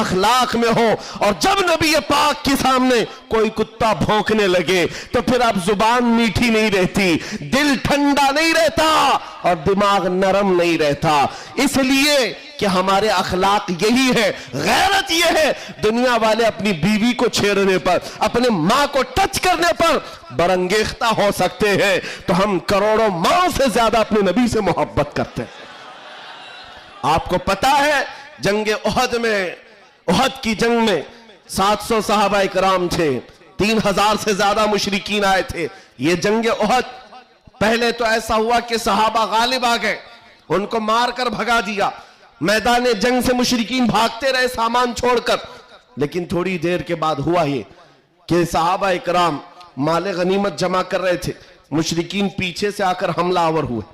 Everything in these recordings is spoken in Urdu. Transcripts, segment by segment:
اخلاق میں ہو. اور جب نبی پاک کے سامنے کوئی کتا بھونکنے لگے تو پھر اب زبان میٹھی نہیں رہتی, دل ٹھنڈا نہیں رہتا اور دماغ نرم نہیں رہتا. اس لیے کہ ہمارے اخلاق یہی ہے. غیرت یہ ہے دنیا والے اپنی بیوی کو چھیڑنے پر, اپنے ماں کو ٹچ کرنے پر برانگیختہ ہو سکتے ہیں, تو ہم کروڑوں ماں سے زیادہ اپنے نبی سے محبت کرتے ہیں. آپ کو پتا ہے جنگ احد میں, احد کی جنگ میں 700 صحابہ اکرام تھے, 3000 سے زیادہ مشرکین آئے تھے. یہ جنگ احد پہلے تو ایسا ہوا کہ صحابہ غالب آ گئے, ان کو مار کر بھگا دیا, میدان جنگ سے مشرکین بھاگتے رہے سامان چھوڑ کر. لیکن تھوڑی دیر کے بعد ہوا یہ کہ صحابہ اکرام مال غنیمت جمع کر رہے تھے, مشرکین پیچھے سے آ کر حملہ آور ہوئے.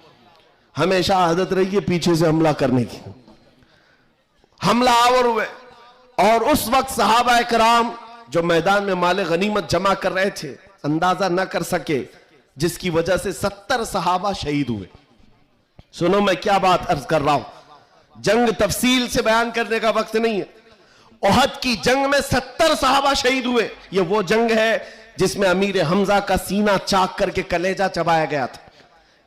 ہمیشہ عادت رہی ہے پیچھے سے حملہ کرنے کی. حملہ آور ہوئے اور اس وقت صحابہ اکرام جو میدان میں مال غنیمت جمع کر رہے تھے اندازہ نہ کر سکے, جس کی وجہ سے 70 صحابہ شہید ہوئے. سنو میں کیا بات عرض کر رہا ہوں, جنگ تفصیل سے بیان کرنے کا وقت نہیں ہے. احد کی جنگ میں 70 صحابہ شہید ہوئے. یہ وہ جنگ ہے جس میں امیر حمزہ کا سینہ چاک کر کے کلیجہ چبایا گیا تھا.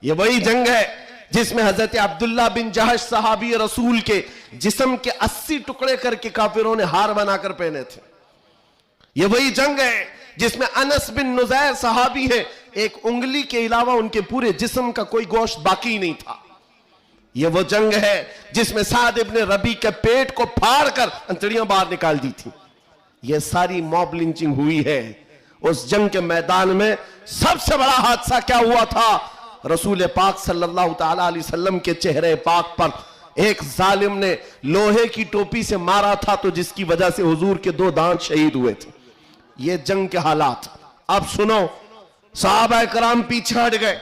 یہ وہی جنگ ہے جس میں حضرت عبداللہ بن جہش صحابی رسول کے جسم کے 80 ٹکڑے کر کے کافروں نے ہار بنا کر پہنے تھے. یہ وہی جنگ ہے جس میں انس بن نزیر صحابی ہے, ایک انگلی کے علاوہ ان کے پورے جسم کا کوئی گوشت باقی نہیں تھا. یہ وہ جنگ ہے جس میں سعد ابن ربی کے پیٹ کو پھاڑ کر انتڑیاں باہر نکال دی تھی. یہ ساری موب لنچنگ ہوئی ہے. اس جنگ کے میدان میں سب سے بڑا حادثہ کیا ہوا تھا, رسول پاک صلی اللہ تعالیٰ علیہ وسلم کے چہرے پاک پر ایک ظالم نے لوہے کی ٹوپی سے مارا تھا, تو جس کی وجہ سے حضور کے 2 دانت شہید ہوئے تھے. یہ جنگ کے حالات. اب سنو, صحابہ کرام پیچھے ہٹ گئے,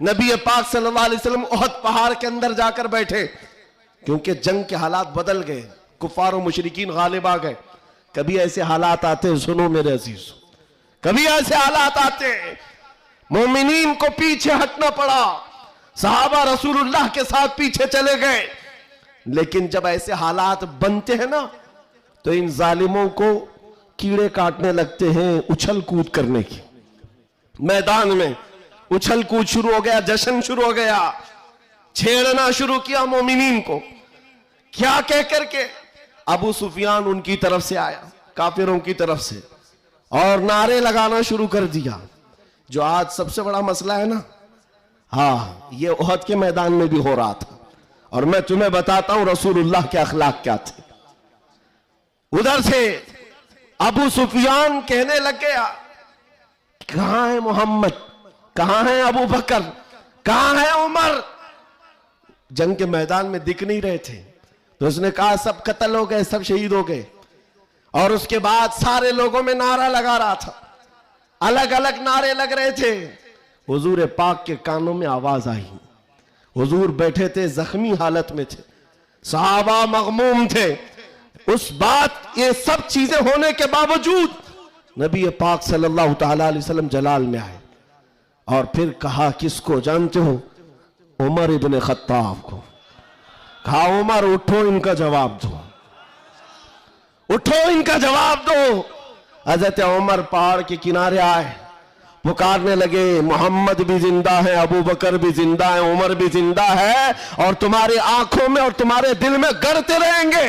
نبی پاک صلی اللہ علیہ وسلم احد پہاڑ کے اندر جا کر بیٹھے, کیونکہ جنگ کے حالات بدل گئے, کفار و مشرکین غالب آ گئے. کبھی ایسے حالات آتے, سنو میرے عزیز, کبھی ایسے حالات آتے مومنین کو پیچھے ہٹنا پڑا, صحابہ رسول اللہ کے ساتھ پیچھے چلے گئے. لیکن جب ایسے حالات بنتے ہیں نا تو ان ظالموں کو کیڑے کاٹنے لگتے ہیں اچھل کود کرنے کی. میدان میں اچھل کود شروع ہو گیا, جشن شروع ہو گیا, چھیڑنا شروع کیا مومنین کو. کیا کہہ کر کے ابو سفیان ان کی طرف سے آیا, کافروں کی طرف سے, اور نعرے لگانا شروع کر دیا. جو آج سب سے بڑا مسئلہ ہے نا, ہاں یہ احد کے میدان میں بھی ہو رہا تھا. اور میں تمہیں بتاتا ہوں رسول اللہ کے اخلاق کیا تھے. ادھر سے ابو سفیان کہنے لگ گیا, کہاں ہے محمد, کہاں ہے ابو بکر, کہاں ہے عمر. جنگ کے میدان میں دکھ نہیں رہے تھے. تو اس نے کہا سب قتل ہو گئے, سب شہید ہو گئے. اور اس کے بعد سارے لوگوں میں نعرہ لگا رہا تھا, الگ الگ نعرے لگ رہے تھے. حضور پاک کے کانوں میں آواز آئی. حضور بیٹھے تھے, زخمی حالت میں تھے, صحابہ مغموم تھے. اس بات, یہ سب چیزیں ہونے کے باوجود نبی پاک صلی اللہ تعالیٰ علیہ وسلم جلال میں آئے اور پھر کہا, کس کو جانتے ہو؟ عمر ابن خطاب کو. کہا عمر اٹھو, ان کا جواب دو, اٹھو ان کا جواب دو. حضرت عمر پہاڑ کے کنارے آئے, پکارنے لگے, محمد بھی زندہ ہے, ابو بکر بھی زندہ ہے, عمر بھی زندہ ہے, اور تمہاری آنکھوں میں اور تمہارے دل میں گڑتے رہیں گے.